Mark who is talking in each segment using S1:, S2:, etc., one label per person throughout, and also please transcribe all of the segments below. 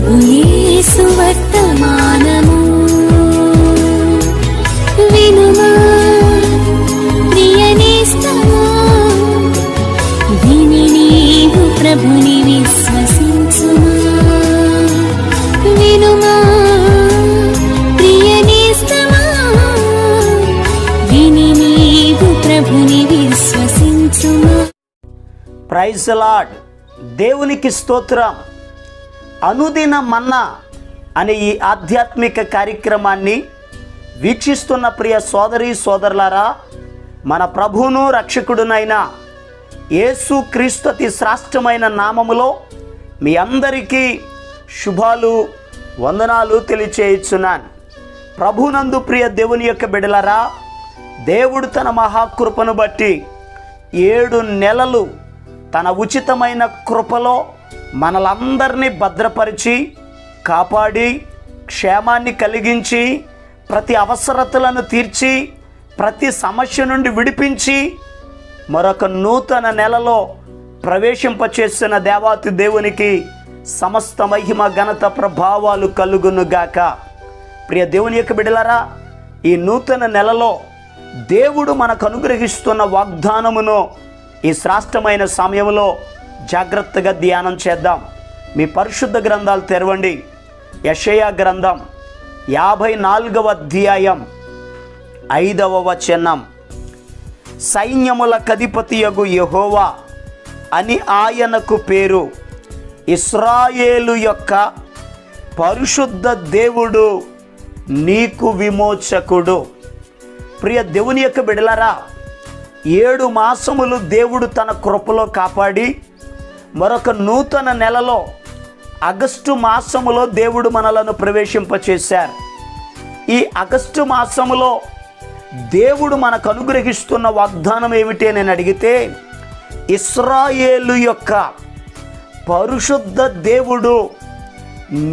S1: ప్రభు యేసు వర్తమానము వినుమా ప్రియనేస్తమా, విని నీవు ప్రభుని విశ్వసించుమా. వినుమా ప్రియనేస్తమా, విని నీవు ప్రభుని విశ్వసించుమా.
S2: Praise the lord. దేవునికి స్తోత్రం. అనుదిన మన్నా అనే ఈ ఆధ్యాత్మిక కార్యక్రమాన్ని వీక్షిస్తున్న ప్రియ సోదరి సోదరులారా, మన ప్రభువును రక్షకుడునైన యేసు క్రీస్తు అతి శ్రేష్టమైన నామములో మీ అందరికీ శుభాలు వందనాలు తెలియచేయుచున్నాను. ప్రభునందు ప్రియ దేవుని యొక్క బిడ్డలారా, దేవుడు తన మహాకృపను బట్టి 7 నెలలు తన ఉచితమైన కృపలో మనలందరినీ భద్రపరిచి కాపాడి క్షేమాన్ని కలిగించి ప్రతి అవసరతలను తీర్చి ప్రతి సమస్య నుండి విడిపించి మరొక నూతన నెలలో ప్రవేశింపచేసిన దేవాతి దేవునికి సమస్త మహిమ ఘనత ప్రభావాలు కలుగునుగాక. ప్రియ దేవుని యొక్క బిడ్డలారా, ఈ నూతన నెలలో దేవుడు మనకు అనుగ్రహిస్తున్న వాగ్దానమును ఈ శ్రేష్టమైన సమయంలో జాగ్రత్తగా ధ్యానం చేద్దాం. మీ పరిశుద్ధ గ్రంథాలు తెరవండి. యెషయా గ్రంథం 54వ అధ్యాయం 5వ వచనం. సైన్యముల కధిపతియగు యెహోవా అని ఆయనకు పేరు, ఇశ్రాయేలు యొక్క పరిశుద్ధ దేవుడు నీకు విమోచకుడు. ప్రియ దేవుని యొక్క బిడ్డలారా, 7 మాసములు దేవుడు తన కృపలో కాపాడి మరొక నూతన నెలలో ఆగస్టు మాసములో దేవుడు మనలను ప్రవేశింపచేశారు. ఈ ఆగస్టు మాసములో దేవుడు మనకు అనుగ్రహిస్తున్న వాగ్దానం ఏమిటి అని అడిగితే, ఇశ్రాయేలు యొక్క పరిశుద్ధ దేవుడు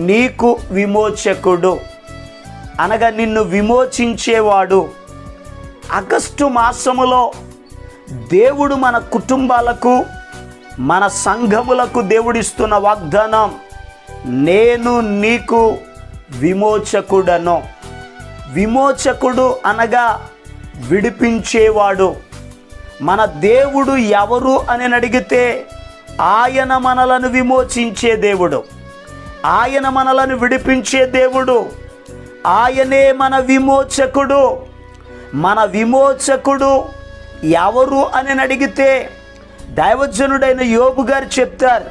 S2: నీకు విమోచకుడు, అనగా నిన్ను విమోచించేవాడు. ఆగస్టు మాసములో దేవుడు మన కుటుంబాలకు మన సంఘములకు దేవుడిస్తున్న వాగ్దానం, నేను నీకు విమోచకుడను. విమోచకుడు అనగా విడిపించేవాడు. మన దేవుడు ఎవరు అని అడిగితే ఆయన మనలను విమోచించే దేవుడు, ఆయన మనలను విడిపించే దేవుడు, ఆయనే మన విమోచకుడు. మన విమోచకుడు ఎవరు అని అడిగితే దైవజనుడైన యోబు గారు చెప్తారు.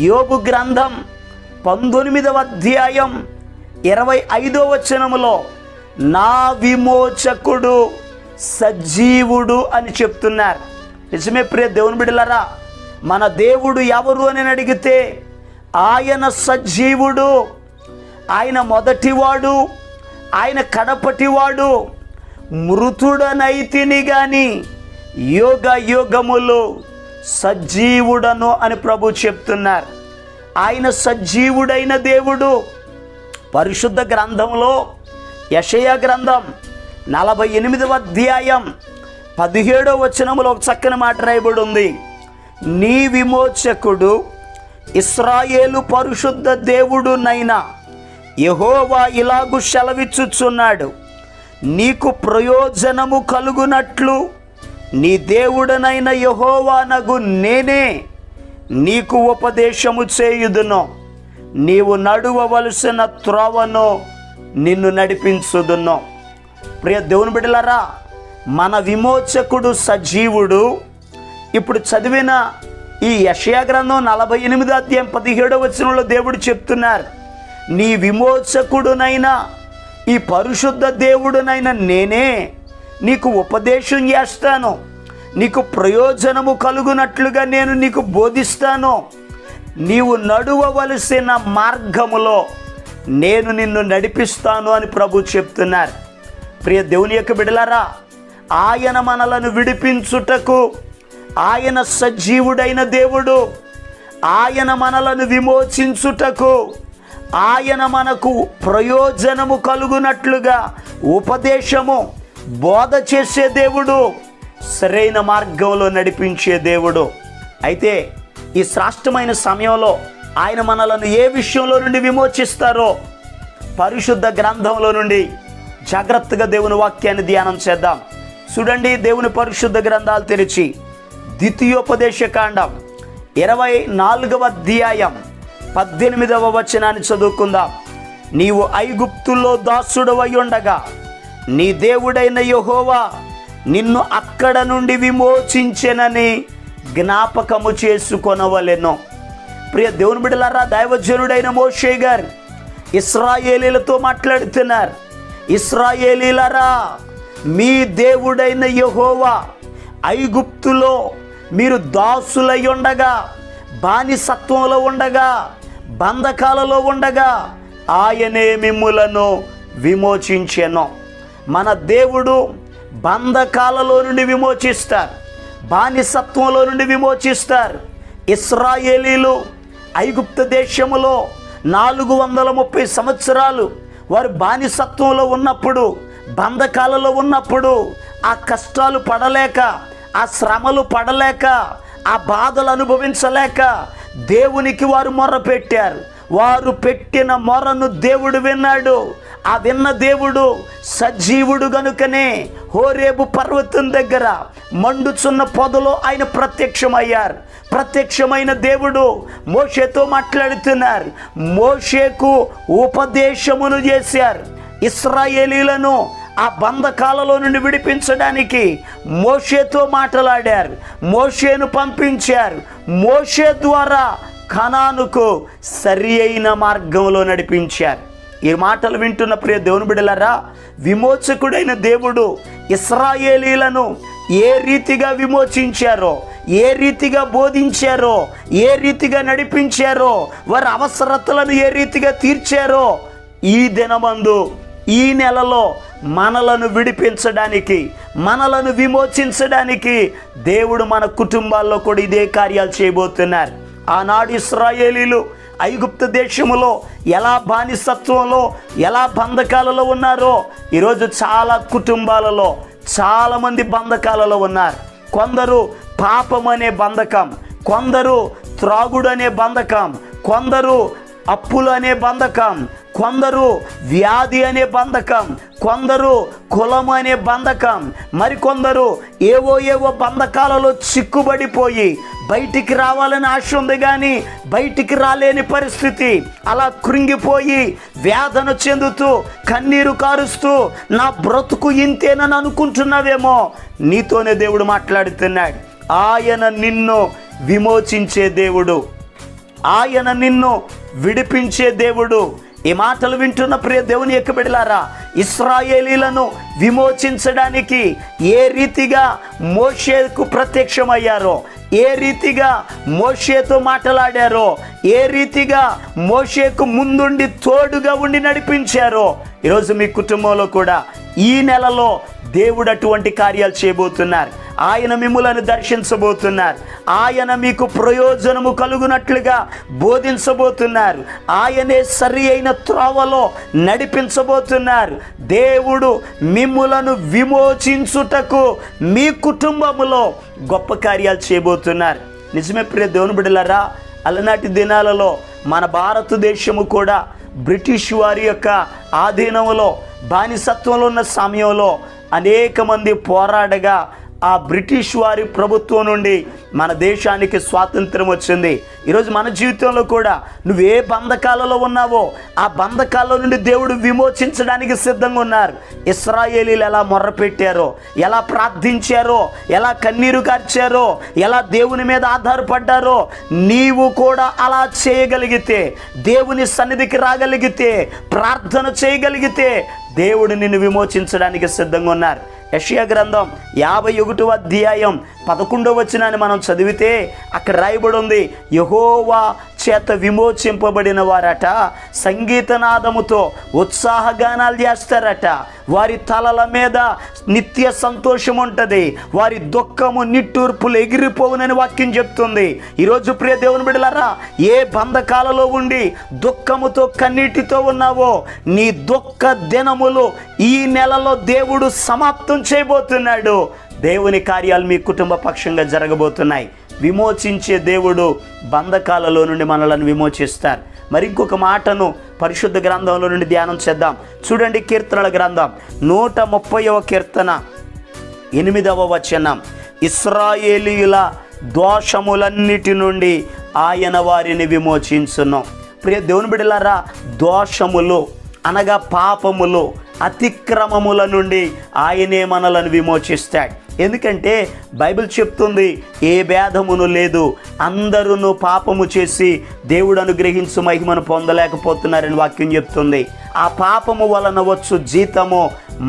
S2: యోబు గ్రంథం 19వ అధ్యాయం 25వ వచనములో నా విమోచకుడు సజీవుడు అని చెప్తున్నారు. నిజమే ప్రియ దేవుని బిడ్డలారా, మన దేవుడు ఎవరు అని అడిగితే ఆయన సజీవుడు, ఆయన మొదటివాడు, ఆయన కడపటివాడు. మృతుడనైతిని గాని యోగ యోగములు సజీవుడను అని ప్రభు చెప్తున్నారు. ఆయన సజీవుడైన దేవుడు. పరిశుద్ధ గ్రంథంలో యెషయా గ్రంథం 48వ అధ్యాయం 17వ వచనములో ఒక చక్కని మాట రాయబడి ఉంది. నీ విమోచకుడు ఇశ్రాయేలు పరిశుద్ధ దేవుడునైనా యెహోవా ఇలాగు సెలవిచ్చుచున్నాడు, నీకు ప్రయోజనము కలుగునట్లు నీ దేవుడనైన యెహోవానగు నేనే నీకు ఉపదేశము చేయుదును, నీవు నడువవలసిన త్రోవను నిన్ను నడిపించుదును. ప్రియ దేవుని బిడ్డలారా, మన విమోచకుడు సజీవుడు. ఇప్పుడు చదివిన ఈ యెషయా గ్రంథం 48వ అధ్యాయం 17వ వచనంలో దేవుడు చెప్తున్నారు, నీ విమోచకుడునైనా ఈ పరిశుద్ధ దేవుడునైనా నేనే నీకు ఉపదేశం చేస్తాను, నీకు ప్రయోజనము కలుగునట్లుగా నేను నీకు బోధిస్తాను, నీవు నడువవలసిన మార్గములో నేను నిన్ను నడిపిస్తాను అని ప్రభు చెప్తున్నారు. ప్రియ దేవుని యొక్క బిడ్డలారా, ఆయన మనలను విడిపించుటకు ఆయన సజీవుడైన దేవుడు, ఆయన మనలను విమోచించుటకు ఆయన మనకు ప్రయోజనము కలుగునట్లుగా ఉపదేశము బోధ చేసే దేవుడు, సరైన మార్గంలో నడిపించే దేవుడు. అయితే ఈ శ్రేష్టమైన సమయంలో ఆయన మనలను ఏ విషయంలో నుండి విమోచిస్తారో పరిశుద్ధ గ్రంథంలో నుండి జాగ్రత్తగా దేవుని వాక్యాన్ని ధ్యానం చేద్దాం. చూడండి, దేవుని పరిశుద్ధ గ్రంథాలు తెరిచి ద్వితీయోపదేశకాండం 24వ అధ్యాయం 18వ వచనాన్ని చదువుకుందాం. నీవు ఐగుప్తుల్లో దాసుడవై ఉండగా నీ దేవుడైన యెహోవా నిన్ను అక్కడ నుండి విమోచించెనని జ్ఞాపకము చేసుకొనవలెను. ప్రియ దేవుని బిడ్డలారా, దైవజనుడైన మోషే గారు ఇశ్రాయేలీలతో మాట్లాడుతున్నారు. ఇశ్రాయేలీలరా, మీ దేవుడైన యెహోవా ఐగుప్తులో మీరు దాసులై ఉండగా, బానిసత్వంలో ఉండగా, బంధకాలలో ఉండగా ఆయనే మిమ్ములను విమోచించెను. మన దేవుడు బంధకాలలో నుండి విమోచిస్తారు, బానిసత్వంలో నుండి విమోచిస్తారు. ఇశ్రాయేలీలు ఐగుప్తు దేశములో 430 సంవత్సరాలు వారు బానిసత్వంలో ఉన్నప్పుడు, బంధకాలలో ఉన్నప్పుడు ఆ కష్టాలు పడలేక, ఆ శ్రమలు పడలేక, ఆ బాధలు అనుభవించలేక దేవునికి వారు మొర్ర పెట్టారు. వారు పెట్టిన మొరను దేవుడు విన్నాడు. ఆ విన్న దేవుడు సజీవుడు గనుకనే హోరేబు పర్వతం దగ్గర మండుచున్న పొదలో ఆయన ప్రత్యక్షమయ్యారు. ప్రత్యక్షమైన దేవుడు మోషేతో మాట్లాడుతున్నారు. మోషేకు ఉపదేశమును చేశారు. ఇశ్రాయేలీలను ఆ బంధకాలలో నుండి విడిపించడానికి మోషేతో మాట్లాడారు. మోషేను పంపించారు. మోషే ద్వారా కనానుకు సరి అయిన మార్గంలో నడిపించారు. ఈ మాటలు వింటున్న ప్రియ దేవుని బిడ్డలారా, విమోచకుడైన దేవుడు ఇశ్రాయేలీలను ఏ రీతిగా విమోచించారో, ఏ రీతిగా బోధించారో, ఏ రీతిగా నడిపించారో, వారి అవసరతలను ఏ రీతిగా తీర్చారో ఈ దినమందు, ఈ నెలలో మనలను విడిపించడానికి, మనలను విమోచించడానికి దేవుడు మన కుటుంబాల్లో కూడా ఇదే కార్యాలు చేయబోతున్నారు. ఆనాడు ఇశ్రాయేలీలు ఐగుప్తు దేశములో ఎలా బానిసత్వంలో, ఎలా బంధకాలలో ఉన్నారో ఈరోజు చాలా కుటుంబాలలో చాలామంది బంధకాలలో ఉన్నారు. కొందరు పాపం అనే బంధకం, కొందరు త్రాగుడు అనే బంధకం, కొందరు అప్పులు అనే బంధకం, కొందరు వ్యాధి అనే బంధకం, కొందరు కులం అనే బంధకం, మరికొందరు ఏవో బంధకాలలో చిక్కుబడిపోయి బయటికి రావాలని ఆశ ఉంది కానీ బయటికి రాలేని పరిస్థితి. అలా కృంగిపోయి వేదన చెందుతూ కన్నీరు కారుస్తూ నా బ్రతుకు ఇంతేనని అనుకుంటున్నావేమో, నీతోనే దేవుడు మాట్లాడుతున్నాడు. ఆయన నిన్ను విమోచించే దేవుడు, ఆయన నిన్ను విడిపించే దేవుడు. ఈ మాటలు వింటున్న ప్రియ దేవుని యొక్క బిడ్డలారా, ఇశ్రాయేలీలను విమోచించడానికి ఏ రీతిగా మోషేకు ప్రత్యక్షమయ్యారో, ఏ రీతిగా మోషేతో మాట్లాడారో, ఏ రీతిగా మోషేకు ముందుండి తోడుగా ఉండి నడిపించారో ఈరోజు మీ కుటుంబంలో కూడా ఈ నెలలో దేవుడు అటువంటి కార్యాలు చేయబోతున్నారు. ఆయన మిమ్ములను దర్శించబోతున్నారు. ఆయన మీకు ప్రయోజనము కలుగునట్లుగా బోధించబోతున్నారు. ఆయనే సరి అయిన త్రోవలో నడిపించబోతున్నారు. దేవుడు మిమ్ములను విమోచించుటకు మీ కుటుంబములో గొప్ప కార్యాలు చేయబోతున్నారు. నిజమే ప్రియ దేవుని బిడ్డలారా, అలనాటి దినాలలో మన భారతదేశము కూడా బ్రిటిష్ వారి యొక్క ఆధీనంలో బానిసత్వంలో ఉన్న సమయంలో అనేక మంది పోరాడగా ఆ బ్రిటిష్ వారి ప్రభుత్వం నుండి మన దేశానికి స్వాతంత్రం వచ్చింది. ఈరోజు మన జీవితంలో కూడా నువ్వు ఏ బంధకాలలో ఉన్నావో ఆ బంధకాల నుండి దేవుడు విమోచించడానికి సిద్ధంగా ఉన్నారు. ఇశ్రాయేలీలు ఎలా మొర్రపెట్టారో, ఎలా ప్రార్థించారో, ఎలా కన్నీరు కార్చారో, ఎలా దేవుని మీద ఆధారపడ్డారో నీవు కూడా అలా చేయగలిగితే, దేవుని సన్నిధికి రాగలిగితే, ప్రార్థన చేయగలిగితే దేవుడు నిన్ను విమోచించడానికి సిద్ధంగా ఉన్నారు. యెషయా గ్రంథం 51వ అధ్యాయం 11వ వచనాన్ని మనం చదివితే అక్కడ రాయబడి ఉంది, యెహోవా చేత విమోచింపబడిన వారట సంగీతనాదముతో ఉత్సాహగానాలు చేస్తారట. వారి తలల మీద నిత్య సంతోషం ఉంటుంది, వారి దుఃఖము నిట్టూర్పులు ఎగిరిపోవునని వాక్యం చెప్తుంది. ఈరోజు ప్రియ దేవుని బిడ్డలారా, ఏ బంధకాలలో ఉండి దుఃఖముతో కన్నీటితో ఉన్నావో నీ దుఃఖ దినములు ఈ నెలలో దేవుడు సమాప్తం చేయబోతున్నాడు. దేవుని కార్యాలు మీ కుటుంబ పక్షంగా జరగబోతున్నాయి. విమోచించే దేవుడు బంధకాలలో నుండి మనలను విమోచిస్తారు. మరి ఇంకొక మాటను పరిశుద్ధ గ్రంథంలో నుండి ధ్యానం చేద్దాం. చూడండి, కీర్తనల గ్రంథం 130వ కీర్తన 8వ వచనం. ఇశ్రాయేలీయుల దోషములన్నిటి నుండి ఆయన వారిని విమోచించును. ప్రియ దేవుని బిడ్డలారా, దోషములు అనగా పాపములు, అతిక్రమముల నుండి ఆయనే మనలను విమోచిస్తాడు. ఎందుకంటే బైబిల్ చెప్తుంది, ఏ భేదమును లేదు, అందరూ పాపము చేసి దేవుడు అనుగ్రహించు మహిమను పొందలేకపోతున్నారని వాక్యం చెప్తుంది. ఆ పాపము వలన వచ్చు జీతము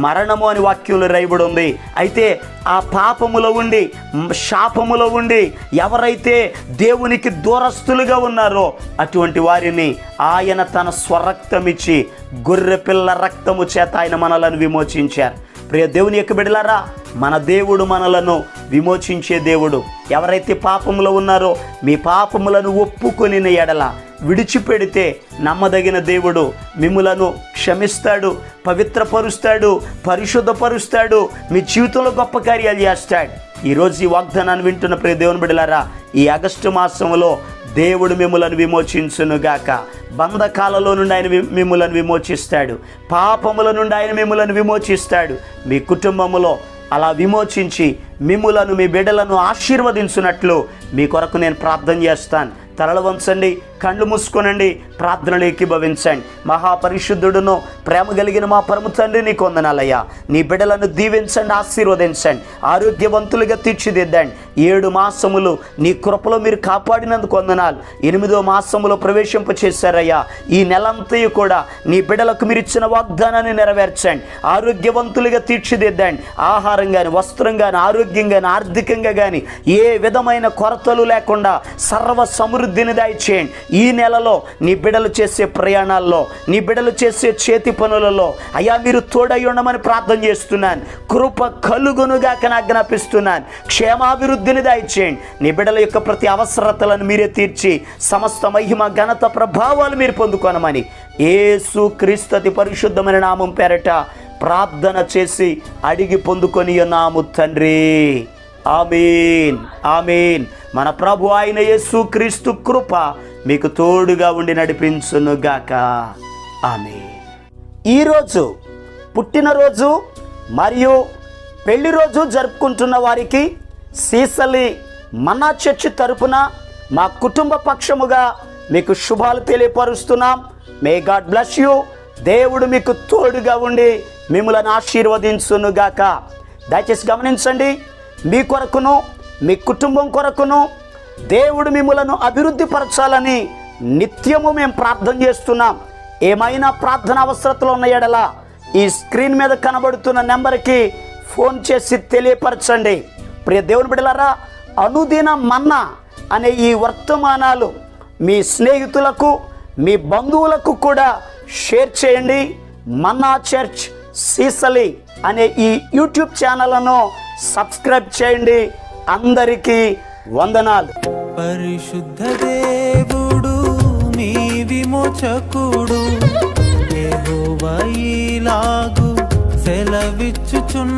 S2: మరణము అని వాక్యంలో రాయబడి ఉంది. అయితే ఆ పాపములో ఉండి, శాపములో ఉండి ఎవరైతే దేవునికి దూరస్తులుగా ఉన్నారో అటువంటి వారిని ఆయన తన స్వరక్తమిచ్చి గొర్రెపిల్ల రక్తము చేత ఆయన మనలను విమోచించారు. ప్రియ దేవుని యొక్క బిడ్డలారా, మన దేవుడు మనలను విమోచించే దేవుడు. ఎవరైతే పాపములో ఉన్నారో మీ పాపములను ఒప్పుకొని ఎడల విడిచిపెడితే నమ్మదగిన దేవుడు మిమ్ములను క్షమిస్తాడు, పవిత్రపరుస్తాడు, పరిశుద్ధపరుస్తాడు, మీ జీవితంలో గొప్ప కార్యాలు చేస్తాడు. ఈరోజు ఈ వాగ్దానాన్ని వింటున్న ప్రియ దేవుని బిడ్డలారా, ఈ ఆగస్టు మాసంలో దేవుడు మిమ్ములను విమోచించునుగాక. బంధకాలలో నుండి ఆయన మిమ్ములను విమోచిస్తాడు, పాపముల నుండి ఆయన మిమ్ములను విమోచిస్తాడు. మీ కుటుంబములో అలా విమోచించి మిమ్ములను, మీ బిడ్డలను ఆశీర్వదించున్నట్లు మీ కొరకు నేను ప్రార్థన చేస్తాను. తలలు వంచండి, కళ్ళు మూసుకోనండి, ప్రార్థనలు ఏకీభవించండి. మహాపరిశుద్ధుడును ప్రేమ కలిగిన మా పరమ తండ్రి, నీకు వందనాలయ్యా. నీ బిడ్డలను దీవించండి, ఆశీర్వదించండి, ఆరోగ్యవంతులుగా తీర్చిదిద్దండి. 7 మాసములు నీ కృపలో మీరు కాపాడినందుకు వందనాలు. 8వ మాసములో ప్రవేశింప చేశారయ్యా. ఈ నెలంతయు కూడా నీ బిడ్డలకు మీరు ఇచ్చిన వాగ్దానాన్ని నెరవేర్చండి, ఆరోగ్యవంతులుగా తీర్చిదిద్దండి. ఆహారం కానీ, వస్త్రం కానీ, ఆరోగ్యం కానీ, ఆర్థికంగా కానీ ఏ విధమైన కొరతలు లేకుండా సర్వ సమృద్ధిని దయచేయండి. ఈ నెలలో నీ బిడ్డలు చేసే ప్రయాణాల్లో, నీ బిడ్డలు చేసే చేతి పనులలో అయ్యా మీరు తోడై ఉండమని ప్రార్థన చేస్తున్నాను. కృప కలుగునుగాక ఆజ్ఞాపిస్తున్నాను. క్షేమాభివృద్ధిని దయచేయండి. నీ బిడ్డల యొక్క ప్రతి అవసరతలను మీరే తీర్చి సమస్త మహిమ ఘనత ప్రభావాలు మీరు పొందుకోనమని యేసు క్రీస్తు అతి పరిశుద్ధమైన నామం పేరట ప్రార్థన చేసి అడిగి పొందుకొని ఉన్నాము తండ్రి. ఆమేన్, ఆమేన్. మన ప్రభు అయిన యేసు క్రీస్తు కృప మీకు తోడుగా ఉండి నడిపించునుగాక. ఆమేన్. ఈరోజు పుట్టినరోజు మరియు పెళ్లి రోజు జరుపుకుంటున్న వారికి సీసలి మన్నా చర్చి తరపున మా కుటుంబ పక్షముగా మీకు శుభాలు తెలియపరుస్తున్నాం. May God bless you. దేవుడు మీకు తోడుగా ఉండి మిమ్మల్ని ఆశీర్వదించునుగాక. దయచేసి గమనించండి, మీ కొరకును మీ కుటుంబం కొరకును దేవుడు మిమ్మలను అభివృద్ధి పరచాలని నిత్యము మేము ప్రార్థన చేస్తున్నాం. ఏమైనా ప్రార్థన అవసరతలు ఉన్న ఎడల ఈ స్క్రీన్ మీద కనబడుతున్న నెంబర్కి ఫోన్ చేసి తెలియపరచండి. ప్రియ దేవుని బిడ్డలారా, అనుదిన మన్నా అనే ఈ వర్తమానాలు మీ స్నేహితులకు, మీ బంధువులకు కూడా షేర్ చేయండి. మన్నా చర్చ్ సీసలి అనే ఈ యూట్యూబ్ ఛానల్ను సబ్స్క్రైబ్ చేయండి. అందరికీ వందనాలు.
S3: పరిశుద్ధ దేవుడు మీ విమోచకుడు యెహోవా ఈలాగు సెలవిచ్చుచున్నాడు.